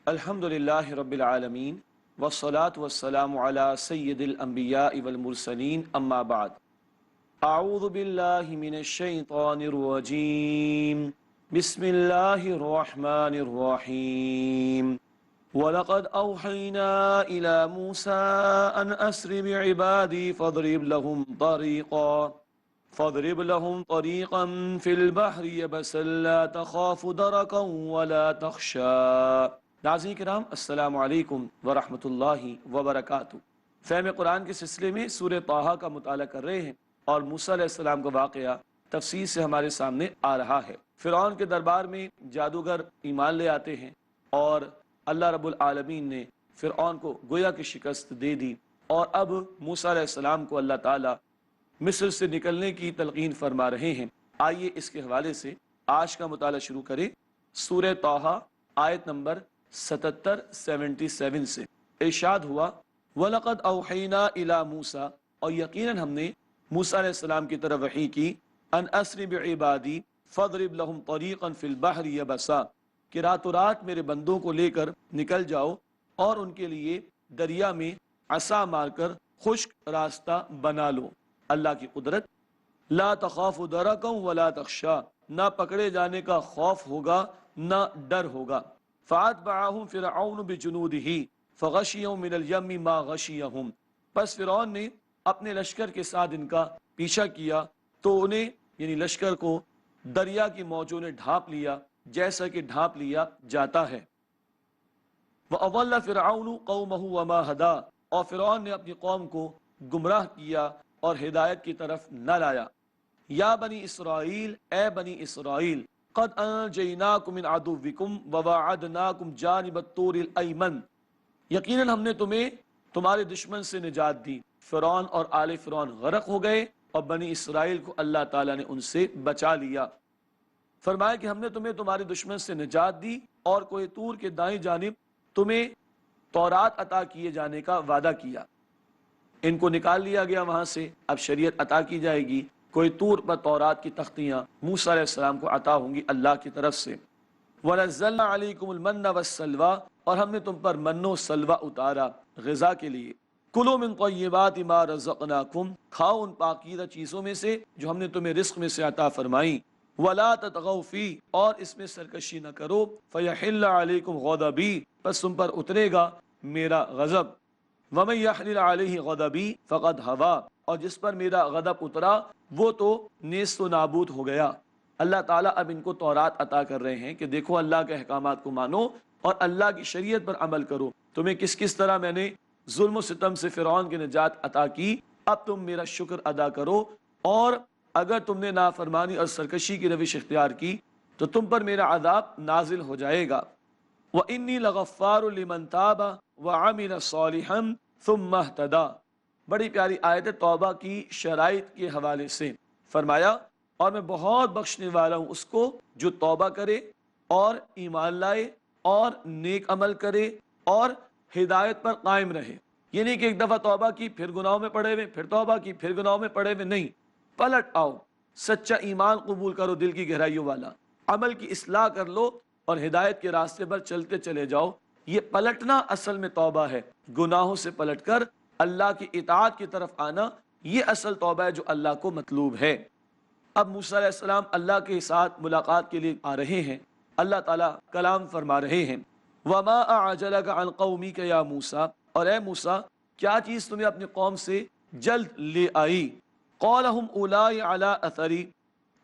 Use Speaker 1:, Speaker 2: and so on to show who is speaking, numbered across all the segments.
Speaker 1: الحمدللہ رب العالمین والصلاة والسلام علی سید الانبیاء والمرسلین اما بعد اعوذ باللہ من الشیطان الرجیم بسم اللہ الرحمن الرحیم وَلَقَدْ أَوْحَيْنَا إِلَى مُوسَىٰ أَنْ أَسْرِ بِعِبَادِي فَاضْرِبْ لَهُمْ طَرِيقًا فِي الْبَحْرِ يَبَسًا لَا تَخَافُ دَرَكًا وَلَا تَخْشَىٰ۔ ناظرین کرام السلام علیکم ورحمۃ اللہ وبرکاتہ۔ فہم قرآن کے سلسلے میں سورہ طٰہٰ کا مطالعہ کر رہے ہیں اور موسیٰ علیہ السلام کا واقعہ تفصیل سے ہمارے سامنے آ رہا ہے۔ فرعون کے دربار میں جادوگر ایمان لے آتے ہیں اور اللہ رب العالمین نے فرعون کو گویا کی شکست دے دی، اور اب موسیٰ علیہ السلام کو اللہ تعالیٰ مصر سے نکلنے کی تلقین فرما رہے ہیں۔ آئیے اس کے حوالے سے آج کا مطالعہ شروع کریں۔ سورہ طٰہٰ آیت نمبر 77 سے ارشاد ہوا وَلَقَدْ أَوْحَيْنَا إِلَى مُوسَىٰ، اور یقیناً ہم نے موسیٰ علیہ السلام کی طرف وحی کی، أَنْ أَسْرِ بِعِبَادِي فَاضْرِبْ لَهُمْ طَرِيقًا فِي الْبَحْرِ يَبَسًا، کہ راتوں رات میرے بندوں کو لے کر نکل جاؤ اور ان کے لیے دریا میں عصا مار کر خشک راستہ بنا لو۔ اللہ کی قدرت، لا تخاف درکا ولا تخشا، نہ پکڑے جانے کا خوف ہوگا نہ ڈر ہوگا۔ فَأَتْبَعَهُمْ فِرْعَوْنُ بِجُنُودِهِ فَغَشِيَهُمْ مِنَ الْيَمِّ مَا غَشِيَهُمْ، پس فرعون نے اپنے لشکر کے ساتھ ان کا پیچھا کیا تو انہیں یعنی لشکر کو دریا کی موجوں نے ڈھانپ لیا جیسا کہ ڈھانپ لیا جاتا ہے۔ وَأَضَلَّ فِرْعَوْنُ قَوْمَهُ وَمَا هَدَىٰ، اور فرعون نے اپنی قوم کو گمراہ کیا اور ہدایت کی طرف نہ لایا۔ یا بنی اسرائیل، اے بنی اسرائیل، قد انجیناکم من عدوکم وواعدناکم جانب الطور الایمن، یقیناً ہم نے تمہیں تمہارے دشمن سے نجات دی۔ فرعون اور آل فرعون غرق ہو گئے اور بنی اسرائیل کو اللہ تعالیٰ نے ان سے بچا لیا۔ فرمایا کہ ہم نے تمہیں تمہارے دشمن سے نجات دی اور کوہ طور کے دائیں جانب تمہیں تورات عطا کیے جانے کا وعدہ کیا۔ ان کو نکال لیا گیا وہاں سے، اب شریعت عطا کی جائے گی، کوہ طور پر تورات کی تختیاں موسیٰ علیہ السلام کو عطا ہوں گی اللہ کی طرف سے۔ وَنَزَّلْنَا عَلَيْكُمُ الْمَنَّ وَالسَّلْوَىٰ، اور ہم نے تم پر من و سلوہ اتارا غذا کے لیے۔ کُلُوا مِن طَیِّبَاتِ مَا رَزَقْنَاکُمْ، کھاؤ ان پاکیزہ چیزوں میں سے جو ہم نے تمہیں رزق میں سے عطا فرمائیں۔ وَلَا تَطْغَوْا فِیہ، اور اس میں سرکشی نہ کرو۔ فَیَحِلَّ عَلَیکُمْ غَضَبِی، پس تم پر اترے گا میرا غضب۔ وَمَن یَحْلِلْ عَلَیہ غَضَبِی فَقَدْ هَوَىٰ، اور جس پر میرا غضب اترا وہ تو نیست و نابود ہو گیا۔ اللہ تعالیٰ اب ان کو تورات عطا کر رہے ہیں کہ دیکھو اللہ کے احکامات کو مانو اور اللہ کی شریعت پر عمل کرو۔ تمہیں کس کس طرح میں نے ظلم و ستم سے فرعون کی نجات عطا کی، اب تم میرا شکر ادا کرو، اور اگر تم نے نافرمانی اور سرکشی کی روش اختیار کی تو تم پر میرا عذاب نازل ہو جائے گا۔ وَإِنِّي لَغَفَّارٌ لِمَن تَابَ وَعَمِلَ صَالِحًا ثُمَّ اهْتَدَىٰ، بڑی پیاری آیت توبہ کی شرائط کے حوالے سے۔ فرمایا اور میں بہت بخشنے والا ہوں اس کو جو توبہ کرے اور ایمان لائے اور نیک عمل کرے اور ہدایت پر قائم رہے۔ یہ نہیں کہ ایک دفعہ توبہ کی پھر گناہوں میں پڑے ہوئے، پھر توبہ کی پھر گناہوں میں پڑے ہوئے، نہیں، پلٹ آؤ، سچا ایمان قبول کرو دل کی گہرائیوں والا، عمل کی اصلاح کر لو اور ہدایت کے راستے پر چلتے چلے جاؤ۔ یہ پلٹنا اصل میں توبہ ہے، گناہوں سے پلٹ کر اللہ کی اطاعت کی طرف آنا، یہ اصل توبہ ہے جو اللہ کو مطلوب ہے۔ اب موسیٰ علیہ السلام اللہ کے ساتھ ملاقات کے لیے آ رہے ہیں، اللہ تعالیٰ کلام فرما رہے ہیں۔ وَمَا أَعْجَلَكَ عَنْ قَوْمِكَ يَا موسیٰ، اور اے موسیٰ کیا چیز تمہیں اپنی قوم سے جلد لے آئی؟ قَالَ هُمْ أُولَٰئِ عَلَىٰ أَثَرِي،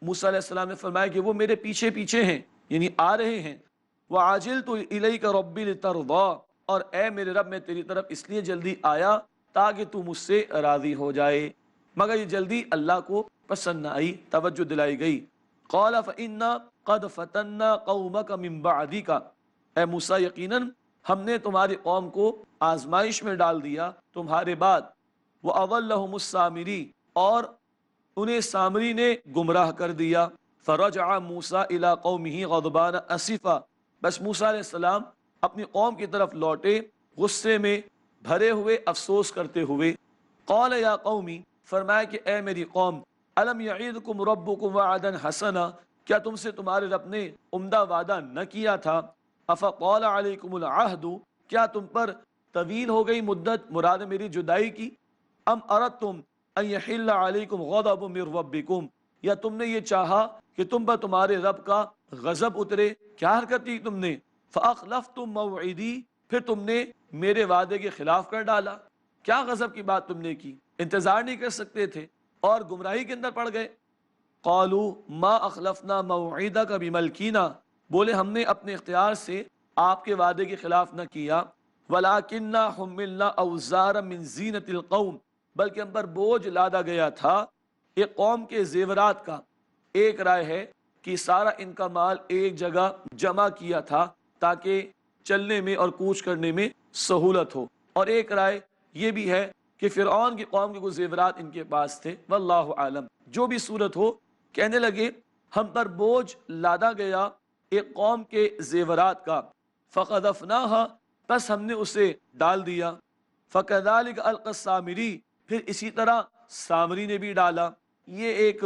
Speaker 1: موسیٰ علیہ السلام نے فرمایا کہ وہ میرے پیچھے پیچھے ہیں، یعنی آ رہے ہیں۔ وَعَجِلْتُ إِلَيْكَ رَبِّ لِتَرْضَىٰ، اور اے میرے رب میں تیری طرف اس لیے جلدی آیا تاکہ تو مجھ سے راضی ہو جائے، مگر یہ جلدی اللہ کو پسند نہ آئی، توجہ دلائی گئی۔ قَالَ فَإِنَّا قَدْ فَتَنَّا قَوْمَكَ مِن بَعْدِكَ، اے موسیٰ یقیناً ہم نے تمہاری قوم کو آزمائش میں ڈال دیا تمہارے بعد، وَأَضَلَّهُمُ السَّامِرِي، اور انہیں سامری نے گمراہ کر دیا۔ فَرَجَعَ مُوسَىٰ إِلَىٰ قَوْمِهِ غَضْبَانَ أَسِفًا، بس موسیٰ علیہ السلام اپنی قوم کی طرف لوٹے غصے میں بھرے ہوئے، افسوس کرتے ہوئے۔ قال یا قومی، فرمایا کہ اے میری قوم، الم یعیدکم ربکم وعدا حسنا، کیا تم سے تمہارے رب نے عمدہ وعدہ نہ کیا تھا؟ افطال علیکم العہد، کیا تم پر طویل ہو گئی مدت، مراد میری جدائی کی؟ ام اردتم ان یحل علیکم غضب من ربکم، یا تم نے یہ چاہا کہ تم پر تمہارے رب کا غضب اترے؟ کیا حرکت کی تم نے؟ فاخلفتم موعدی، پھر تم نے میرے وعدے کے خلاف کر ڈالا۔ کیا غضب کی بات تم نے کی؟ انتظار نہیں کر سکتے تھے اور گمراہی کے اندر پڑ گئے۔ قالوا ما اخلفنا موعدک بملکینا، بولے ہم نے اپنے اختیار سے آپ کے وعدے کے خلاف نہ کیا، ولکننا حملنا اوزارا من زینت القوم، بلکہ ہم پر بوجھ لادا گیا تھا ایک قوم کے زیورات کا۔ ایک رائے ہے کہ سارا ان کا مال ایک جگہ جمع کیا تھا تاکہ چلنے میں اور کوچ کرنے میں سہولت ہو، اور ایک رائے یہ بھی ہے کہ فرعون کی قوم کے کچھ زیورات ان کے پاس تھے، واللہ عالم۔ جو بھی صورت ہو، کہنے لگے ہم پر بوجھ لادا گیا ایک قوم کے زیورات کا، فقذفناها، بس ہم نے اسے ڈال دیا، فکذلک القی السامری، پھر اسی طرح سامری نے بھی ڈالا۔ یہ ایک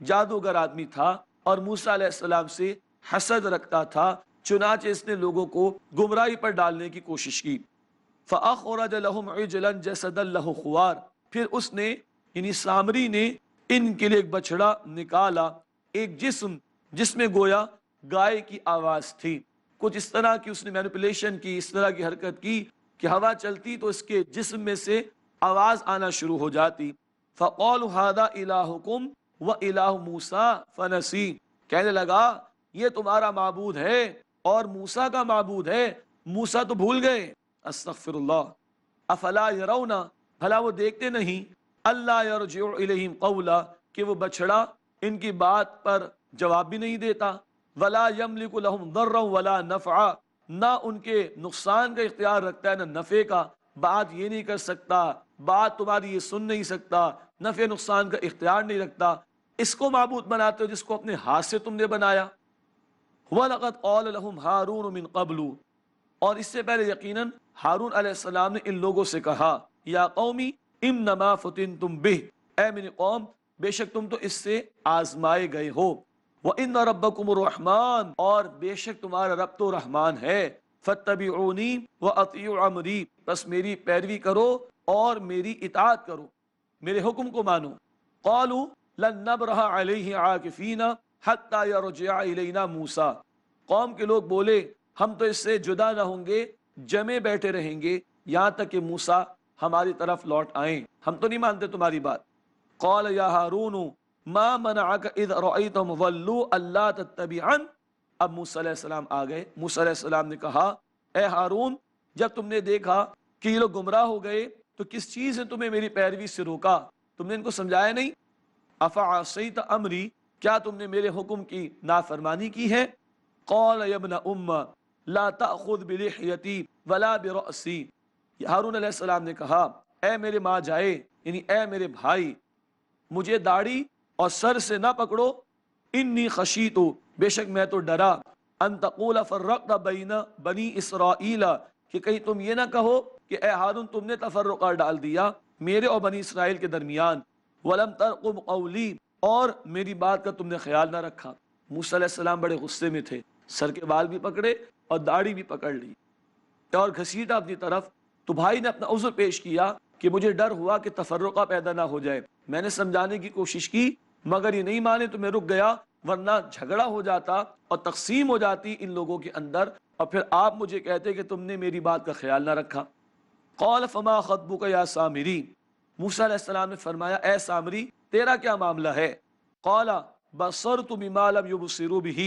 Speaker 1: جادوگر آدمی تھا اور موسیٰ علیہ السلام سے حسد رکھتا تھا، چنانچہ اس نے لوگوں کو گمراہی پر ڈالنے کی کوشش کی۔ فَأَخْرَجَ لَهُمْ عِجْلًا جَسَدًا لَهُ خُوَارٌ، پھر اس نے یعنی سامری نے ان کے لیے ایک بچڑا نکالا، ایک جسم جس میں گویا گائے کی آواز تھی، کچھ اس طرح کی اس نے مینیپولیشن کی، اس طرح کی حرکت کی کہ ہوا چلتی تو اس کے جسم میں سے آواز آنا شروع ہو جاتی۔ فَقَالُوا هَذَا إِلَٰهُكُمْ وَإِلَٰهُ مُوسَىٰ فَنَسِيَ، کہنے لگا یہ تمہارا معبود ہے اور موسیٰ کا معبود ہے، موسیٰ تو بھول گئے۔ استغفر اللہ۔ افلا یرون، بھلا وہ دیکھتے نہیں، اللہ یرجع الیہم قولا، کہ وہ بچڑا ان کی بات پر جواب بھی نہیں دیتا، ولا یملک لہم ضرا ولا نفعا، نہ ان کے نقصان کا اختیار رکھتا ہے نہ نفع کا، بات یہ نہیں کر سکتا، بات تمہاری یہ سن نہیں سکتا، نفع نقصان کا اختیار نہیں رکھتا، اس کو معبود بناتے ہو جس کو اپنے ہاتھ سے تم نے بنایا۔ وَلَقَدْ قَالَ لَهُمْ هَارُونُ مِنْ قَبْلُ، اور اس سے پہلے یقیناً ہارون علیہ السلام نے ان لوگوں سے کہا، یا قومی انما فتنتم بہ، اے میری قوم بے شک تم تو اس سے آزمائے گئے ہو، وَإِنَّ رَبَّكُمُ الرَّحْمَٰنُ، اور بے شک تمہارا رب تو رحمان ہے، فَاتَّبِعُونِي وَأَطِیعُوا امری، بس میری پیروی کرو اور میری اطاعت کرو، میرے حکم کو مانو۔ قالوا لن نبرح علیہ عاکفین حتی یرجع الینا موسیٰ، قوم کے لوگ بولے ہم تو اس سے جدا نہ ہوں گے، جمے بیٹھے رہیں گے یہاں تک کہ موسیٰ ہماری طرف لوٹ آئیں، ہم تو نہیں مانتے تمہاری بات۔ قال یا ہارون ما منعک اذ رأیتهم ضلوا الا تتبعن، اب موسیٰ علیہ السلام آ گئے۔ موسیٰ علیہ السلام نے کہا اے ہارون، جب تم نے دیکھا کہ یہ لوگ گمراہ ہو گئے تو کس چیز نے تمہیں میری پیروی سے روکا؟ تم نے ان کو سمجھایا نہیں؟ افعصیت امری، کیا تم نے میرے حکم کی نافرمانی کی ہے؟ قال یا ابن ام لا تأخذ بلحیتی ولا برأسی، ہارون علیہ السلام نے کہا اے میرے ماں جائے، یعنی اے میرے بھائی، مجھے داڑھی اور سر سے نہ پکڑو، انی خشیت، بے شک میں تو ڈرا، ان تقول فرقت بین بنی اسرائیل، کہ کہیں تم یہ نہ کہو کہ اے ہارون تم نے تفرقہ ڈال دیا میرے اور بنی اسرائیل کے درمیان، ولم ترقب قولی، اور میری بات کا تم نے خیال نہ رکھا۔ موسیٰ علیہ السلام بڑے غصے میں تھے، سر کے بال بھی پکڑے اور داڑھی بھی پکڑ لی اور گھسیٹا اپنی طرف۔ تو بھائی نے اپنا عذر پیش کیا کہ مجھے ڈر ہوا کہ تفرقہ پیدا نہ ہو جائے، میں نے سمجھانے کی کوشش کی مگر یہ نہیں مانے تو میں رک گیا، ورنہ جھگڑا ہو جاتا اور تقسیم ہو جاتی ان لوگوں کے اندر، اور پھر آپ مجھے کہتے کہ تم نے میری بات کا خیال نہ رکھا۔ قال فما خطبک یا سامری، موسیٰ علیہ السلام نے فرمایا اے سامری تیرا کیا معاملہ ہے؟ قال بصرت بما لم یبصروا بہ،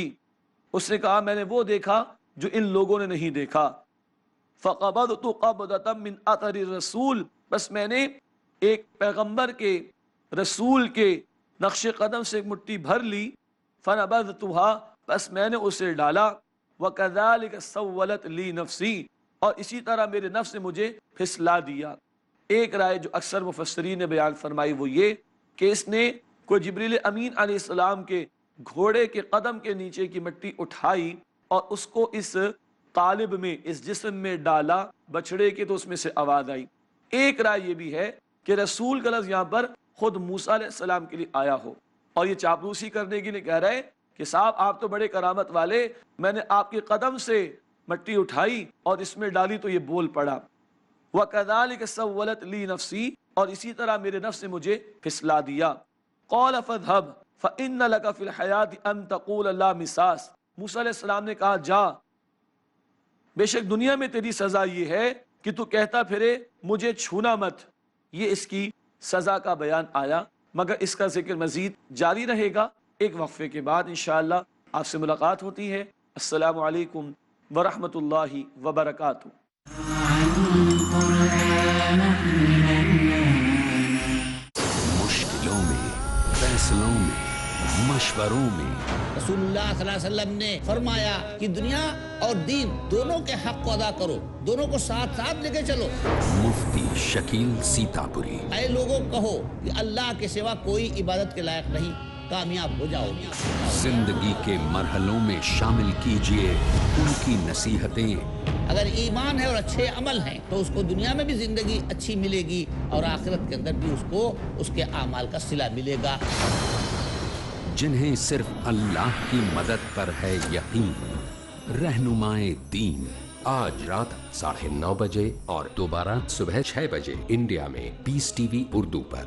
Speaker 1: اس نے کہا میں نے وہ دیکھا جو ان لوگوں نے نہیں دیکھا۔ فقبضت قبضۃ من اثر الرسول، بس میں نے ایک پیغمبر کے رسول کے نقش قدم سے ایک مٹھی بھر لی، فنبذتها، بس میں نے اسے ڈالا، وکذالک سولت لی نفسی، اور اسی طرح میرے نفس نے مجھے پھسلا دیا۔ ایک رائے جو اکثر مفسرین نے بیان فرمائی وہ یہ کہ اس نے کوئی جبریل امین علیہ السلام کے گھوڑے کے قدم کے نیچے کی مٹی اٹھائی اور اس کو اس قالب میں، اس جسم میں ڈالا بچڑے کے، تو اس میں سے آواز آئی۔ ایک رائے یہ بھی ہے کہ رسول کا لفظ یہاں پر خود موسیٰ علیہ السلام کے لیے آیا ہو اور یہ چاپلوسی کرنے کے لیے کہہ رہے کہ صاحب آپ تو بڑے کرامت والے، میں نے آپ کے قدم سے مٹی اٹھائی اور اس میں ڈالی تو یہ بول پڑا۔ وَكَذَلِكَ سَوَّلَتْ لِي نَفْسِي، اور اسی طرح میرے نفس نے مجھے پھسلا دیا۔ قَالَ فَاذْهَبْ فَإِنَّ لَكَ فِي الْحَيَاةِ أَن تَقُولَ لَا مِسَاسَ، موسیٰ علیہ السلام نے کہا جا، بے شک دنیا میں تیری سزا یہ ہے کہ تو کہتا پھرے مجھے چھونا مت۔ یہ اس کی سزا کا بیان آیا، مگر اس کا ذکر مزید جاری رہے گا ایک وقفے کے بعد انشاءاللہ۔ آپ سے ملاقات ہوتی ہے۔ السلام علیکم ورحمۃ اللہ وبرکاتہ۔
Speaker 2: مشکلوں میں، فیصلوں میں، مشوروں میں
Speaker 3: رسول اللہ صلی اللہ علیہ وسلم نے فرمایا کہ دنیا اور دین دونوں کے حق کو ادا کرو، دونوں کو ساتھ ساتھ لے کے چلو۔
Speaker 2: مفتی شکیل سیتاپوری۔
Speaker 3: اے لوگوں کہو کہ اللہ کے سوا کوئی عبادت کے لائق نہیں، کامیاب ہو جاؤ گے۔
Speaker 2: زندگی کے مرحلوں میں شامل کیجئے ان کی نصیحتیں۔
Speaker 3: اگر ایمان ہے اور اچھے عمل ہیں تو اس کو دنیا میں بھی زندگی اچھی ملے گی اور آخرت کے اندر بھی اس کو اس کے اعمال کا صلہ ملے گا۔
Speaker 2: جنہیں صرف اللہ کی مدد پر ہے یقین، رہنمائے دین، آج رات 9:30 بجے اور دوبارہ صبح 6 بجے انڈیا میں پیس ٹی وی اردو پر۔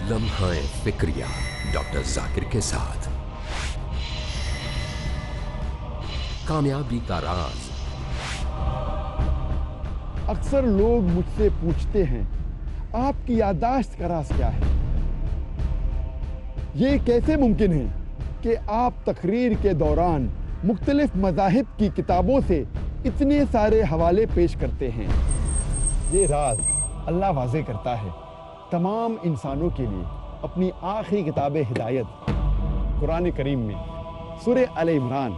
Speaker 2: لمحہ فکریہ ڈاکٹر ذاکر کے ساتھ۔ کامیابی کا راز۔
Speaker 4: اکثر لوگ مجھ سے پوچھتے ہیں آپ کی یادداشت کا راز کیا ہے؟ یہ کیسے ممکن ہے کہ آپ تقریر کے دوران مختلف مذاہب کی کتابوں سے اتنے سارے حوالے پیش کرتے ہیں؟ یہ راز اللہ واضح کرتا ہے تمام انسانوں کے لیے اپنی آخری کتاب ہدایت قرآن کریم میں، سورہ آل عمران،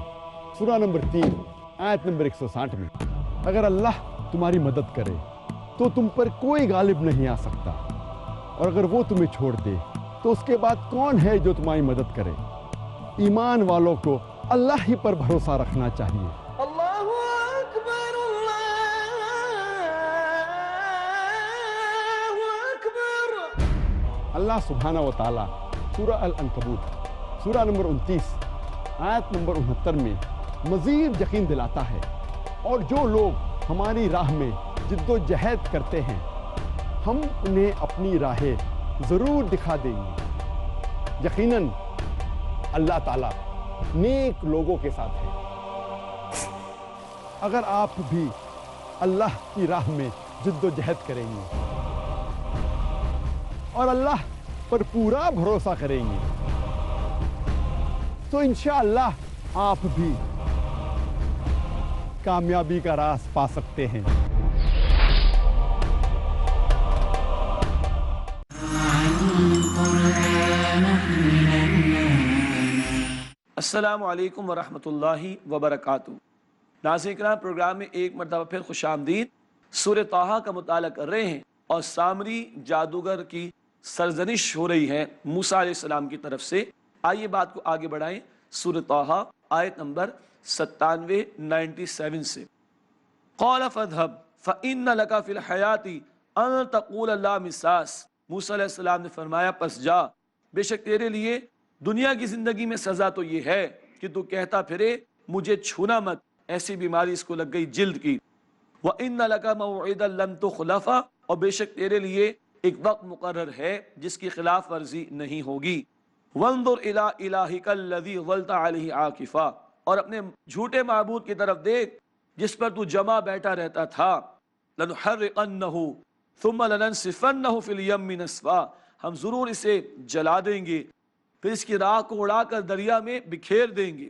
Speaker 4: سورہ نمبر 3 آیت نمبر 160 میں۔ اگر اللہ تمہاری مدد کرے تو تم پر کوئی غالب نہیں آ سکتا، اور اگر وہ تمہیں چھوڑ دے تو اس کے بعد کون ہے جو تمہاری مدد کرے؟ ایمان والوں کو اللہ ہی پر بھروسہ رکھنا چاہیے۔
Speaker 1: اللہ اکبر، اللہ اکبر۔
Speaker 4: اللہ سبحانہ و تعالیٰ سورہ العنکبوت سورہ نمبر 29 آیت نمبر 69 میں مزید یقین دلاتا ہے، اور جو لوگ ہماری راہ میں جد و جہد کرتے ہیں ہم انہیں اپنی راہیں ضرور دکھا دیں گے۔ یقیناً اللہ تعالیٰ نیک لوگوں کے ساتھ ہے۔ اگر آپ بھی اللہ کی راہ میں جد و جہد کریں گے اور اللہ پر پورا بھروسہ کریں گے تو انشاءاللہ آپ بھی کامیابی کا راز پا سکتے ہیں۔
Speaker 1: السلام علیکم ورحمۃ اللہ وبرکاتہ۔ ناظرین کرام، پروگرام میں ایک مرتبہ پھر خوش آمدید۔ سورہ طٰہٰ کا مطالعہ کر رہے ہیں اور سامری جادوگر کی سرزنش ہو رہی ہے موسیٰ علیہ السلام کی طرف سے۔ آئیے بات کو آگے بڑھائیں۔ سورہ طٰہٰ آیت نمبر 97 سے۔ قَالَ فَاذْهَبْ فَإِنَّ لَكَ فِي الْحَيَاةِ أَن تَقُولَ لَا مِسَاسَ، موسیٰ علیہ السلام نے فرمایا پس جا، بے شک تیرے لیے دنیا کی زندگی میں سزا تو یہ ہے کہ تو کہتا پھرے مجھے چھونا مت، ایسی بیماری اس کو لگ گئی جلد کی۔ وَإِنَّ لَكَ مَوْعِدًا لَمْ تُخْلَفَ، اور بے شک تیرے لیے ایک وقت مقرر ہے جس کی خلاف ورزی نہیں ہوگی۔ وَانظُرْ إِلَىٰ إِلَٰهِكَ الَّذِي ظَلْتَ عَلَيْهِ عَاكِفًا، اور اپنے جھوٹے معبود کی طرف دیکھ جس پر تو جمع بیٹھا رہتا تھا۔ لَنُحَرِّقَنَّهُ ثُمَّ لَنَنسِفَنَّهُ فِي الْيَمِّ نَسْفًا، ہم ضرور اسے جلا دیں گے، پھر اس کی راہ کو اڑا کر دریا میں بکھیر دیں گے۔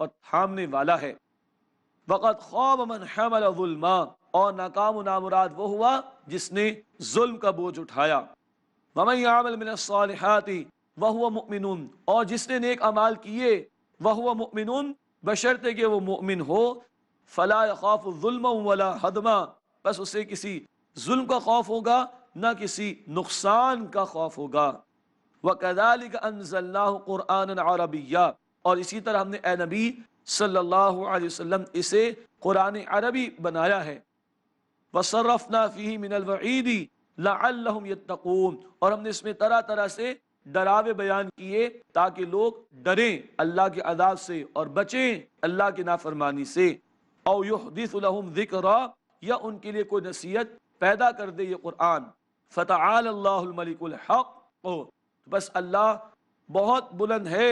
Speaker 1: اور تھامنے والا ہے۔ وقد خواب من حمل ظلما، اور ناکام و نامراد وہ ہوا جس نے ظلم کا بوجھ اٹھایا۔ ومن يعمل من الصالحات وهو مؤمن، اور جس نے نیک اعمال کیے وهو مؤمن، بشرطے کہ وہ مؤمن ہو، فلا يخاف ظلما ولا حدما، بس اسے کسی ظلم کا خوف ہوگا نہ کسی نقصان کا خوف ہوگا۔ وَكَذَلِكَ أَنزَلْنَاهُ قُرْآنًا عَرَبِيًّا، اور اسی طرح ہم نے اے نبی صلی اللہ علیہ وسلم اسے قرآن عربی بنایا ہے۔ وَصَرَّفْنَا فِيهِ مِنَ الْوَعِيدِ لَعَلَّهُمْ يَتَّقُونَ، اور ہم نے اس میں طرح طرح سے ڈراوے بیان کیے تاکہ لوگ ڈریں اللہ کے عذاب سے اور بچیں اللہ کی نافرمانی سے۔ او یحدث لهم ذکرا، یا ان کے لیے کوئی نصیحت پیدا کر دے یہ قرآن۔ فتعال اللہ الملک الحق، بس اللہ بہت بلند ہے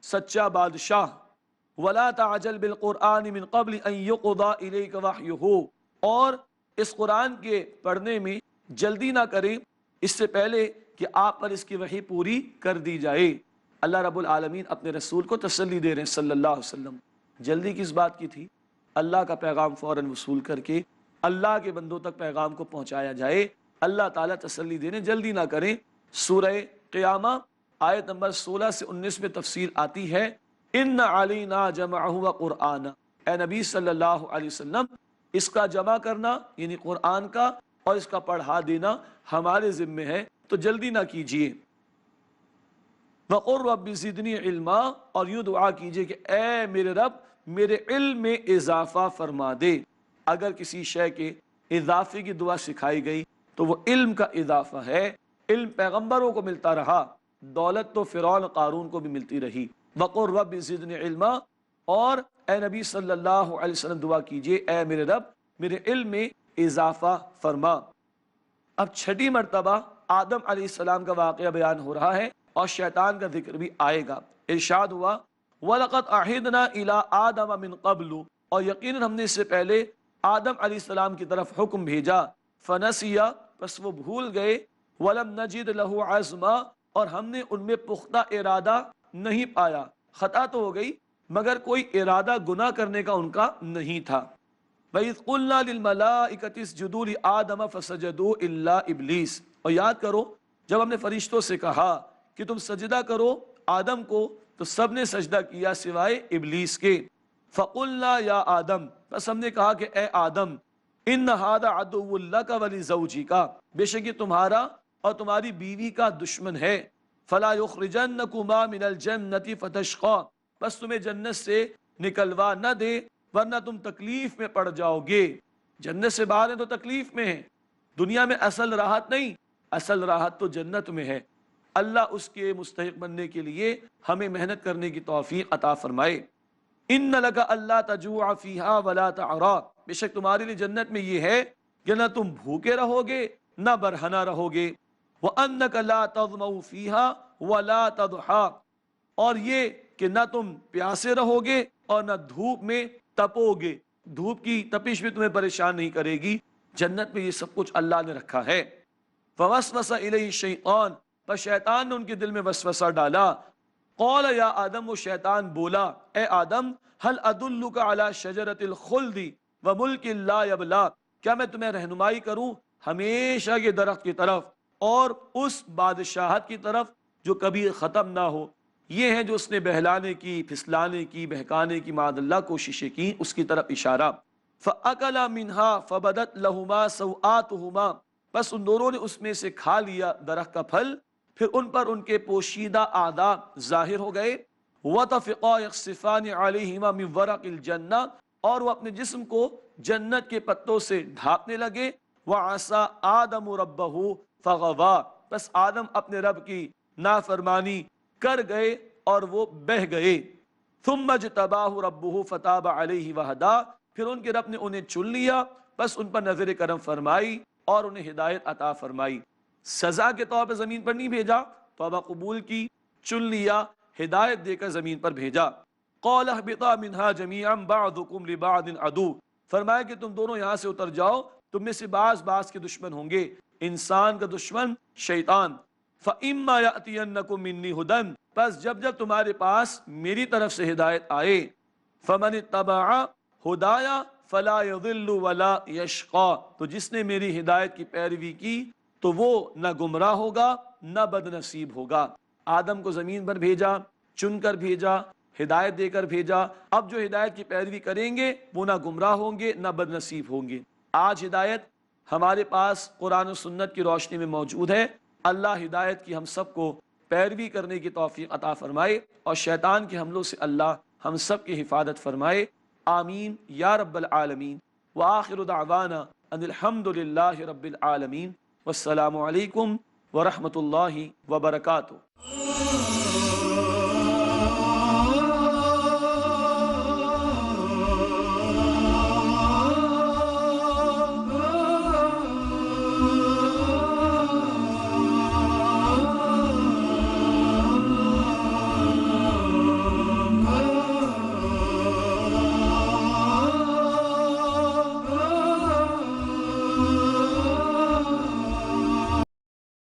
Speaker 1: سچا بادشاہ۔ ولا تعجل بالقرآن من قبل ان يقضى الیک وحیہ، اور اس قرآن کے پڑھنے میں جلدی نہ کریں اس سے پہلے کہ آپ پر اس کی وحی پوری کر دی جائے۔ اللہ رب العالمین اپنے رسول کو تسلی دے رہے ہیں صلی اللہ علیہ وسلم۔ جلدی کس بات کی تھی؟ اللہ کا پیغام فوراً وصول کر کے اللہ کے بندوں تک پیغام کو پہنچایا جائے۔ اللہ تعالیٰ تسلی دینے جلدی نہ کریں۔ سورہ قیامہ آیت نمبر 16 سے 19 میں تفصیل آتی ہے، ان علینا جمعہ و قرآن، اے نبی صلی اللہ علیہ وسلم اس کا جمع کرنا یعنی قرآن کا اور اس کا پڑھا دینا ہمارے ذمہ ہے، تو جلدی نہ کیجیے۔ وَقُلْ رَبِّ زِدْنِي عِلْمًا، اور یوں دعا کیجیے کہ اے میرے رب میرے علم میں اضافہ فرما دے۔ اگر کسی شے کے اضافے کی دعا سکھائی گئی تو وہ علم کا اضافہ ہے۔ علم پیغمبروں کو ملتا رہا، دولت تو فرعون قارون کو بھی ملتی رہی۔ وَقُلْ رَبِّ زِدْنِي عِلْمًا، اور اے نبی صلی اللہ علیہ وسلم دعا کیجیے اے میرے رب میرے علم میں اضافہ فرما۔ اب چھٹی مرتبہ آدم علیہ السلام کا واقعہ بیان ہو رہا ہے اور شیطان کا ذکر بھی آئے گا۔ ارشاد ہوا وَلَقَدْ عَهِدْنَا إِلَىٰ آدَمَ مِن قَبْلُ، اور یقیناً ہم نے اس سے پہلے آدم علیہ السلام کی طرف حکم بھیجا۔ فَنَسِيَ، بس وہ بھول گئے۔ وَلَمْ نَجِدْ لَهُ عَزْمًا، اور ہم نے ان میں پختہ ارادہ نہیں پایا۔ خطا تو ہو گئی مگر کوئی ارادہ گناہ کرنے کا ان کا نہیں تھا۔ وَإِذْ قُلْنَا لِلْمَلَائِكَةِ اسْجُدُوا لِآدَمَ فَسَجَدُوا إِلَّا إِبْلِيسَ، اور یاد کرو جب ہم نے فرشتوں سے کہا کہ تم سجدہ کرو آدم کو تو سب نے سجدہ کیا سوائے ابلیس کے۔ فَقُلْنَا يَا آدم، بس ہم نے کہا کہ اے آدم إِنَّ هَذَا عَدُوٌّ لَكَ وَلِزَوْجِكَ، بے شک یہ تمہارا اور تمہاری بیوی کا دشمن ہے۔ فَلَا يُخْرِجَنَّكُمَا مِنَ الْجَنَّةِ فَتَشْقَىٰ، بس تمہیں جنت سے نکلوا نہ دے ورنہ تم تکلیف میں پڑ جاؤ گے۔ جنت سے باہر ہیں تو تکلیف میں ہیں، دنیا میں اصل راحت نہیں، اصل راحت تو جنت میں ہے۔ اللہ اس کے مستحق بننے کے لیے ہمیں محنت کرنے کی توفیق عطا فرمائے۔ ان لک اللہ تجوع فیہا ولا تعریٰ، بے شک تمہارے لیے جنت میں یہ ہے کہ نہ تم بھوکے رہو گے نہ برہنہ رہو گے۔ وانک لا تظمأ فیہا ولا تضحیٰ، اور یہ کہ نہ تم پیاسے رہو گے اور نہ دھوپ میں تپو گے، دھوپ کی تپش بھی تمہیں پریشان نہیں کرے گی۔ جنت میں یہ سب کچھ اللہ نے رکھا ہے۔ فوسوس الیہ الشیطان، پس شیطان نے ان کے دل میں وسوسہ ڈالا۔ قال یا آدم، وہ شیطان بولا اے آدم هل ادلک علی شجرۃ الخلد وملک لا یبلی، کیا میں تمہیں رہنمائی کروں ہمیشہ کے درخت کی طرف اور اس بادشاہت کی طرف جو کبھی ختم نہ ہو۔ یہ ہیں جو اس نے بہلانے کی، پھسلانے کی، بہکانے کی معاذ اللہ کوششیں کی، اس کی طرف اشارہ۔ فَأَكَلَا مِنْهَا فَبَدَتْ لَهُمَا سَوْآتُهُمَا، بس ان دونوں نے اس میں سے کھا لیا درخت کا پھل، پھر ان پر ان کے پوشیدہ اعضاء ظاہر ہو گئے۔ وَطَفِقَا يَخْصِفَانِ عَلَيْهِمَا مِنْ وَرَقِ الْجَنَّةِ، اور وہ اپنے جسم کو جنت کے پتوں سے ڈھانپنے لگے۔ وَعَصَىٰ آدَمُ رَبَّهُ فَغَوَىٰ، بس آدم اپنے رب کی نافرمانی کر گئے اور وہ بہہ گئے۔ ثم اجتباہ ربہ فتاب علیہ وہدیٰ، پھر ان کے رب نے انہیں چن لیا، بس ان پر نظر کرم فرمائی اور انہیں ہدایت عطا فرمائی۔ سزا کے طور پر زمین پر نہیں بھیجا، توبہ قبول کی، چن لیا، ہدایت دے کر زمین پر بھیجا۔ قال اہبطا منہا جمیعا بعضکم لبعض عدو، فرمایا کہ تم دونوں یہاں سے اتر جاؤ، تم میں سے بعض کے دشمن ہوں گے۔ انسان کا دشمن شیطان۔ فَإِمَّا يَأْتِيَنَّكُم مِّنِّي هُدًى، پس جب تمہارے پاس میری طرف سے ہدایت آئے، فمن اتبع ہدایا فلا یضل ولا یشقا، تو جس نے میری ہدایت کی پیروی کی تو وہ نہ گمراہ ہوگا نہ بد نصیب ہوگا۔ آدم کو زمین پر بھیجا، چن کر بھیجا، ہدایت دے کر بھیجا، اب جو ہدایت کی پیروی کریں گے وہ نہ گمراہ ہوں گے نہ بد نصیب ہوں گے۔ آج ہدایت ہمارے پاس قرآن و سنت کی روشنی میں موجود ہے۔ اللہ ہدایت کی ہم سب کو پیروی کرنے کی توفیق عطا فرمائے اور شیطان کے حملوں سے اللہ ہم سب کی حفاظت فرمائے، آمین یا رب العالمین۔ وآخر دعوانا ان الحمد للہ رب العالمین، والسلام علیکم ورحمۃ اللہ وبرکاتہ۔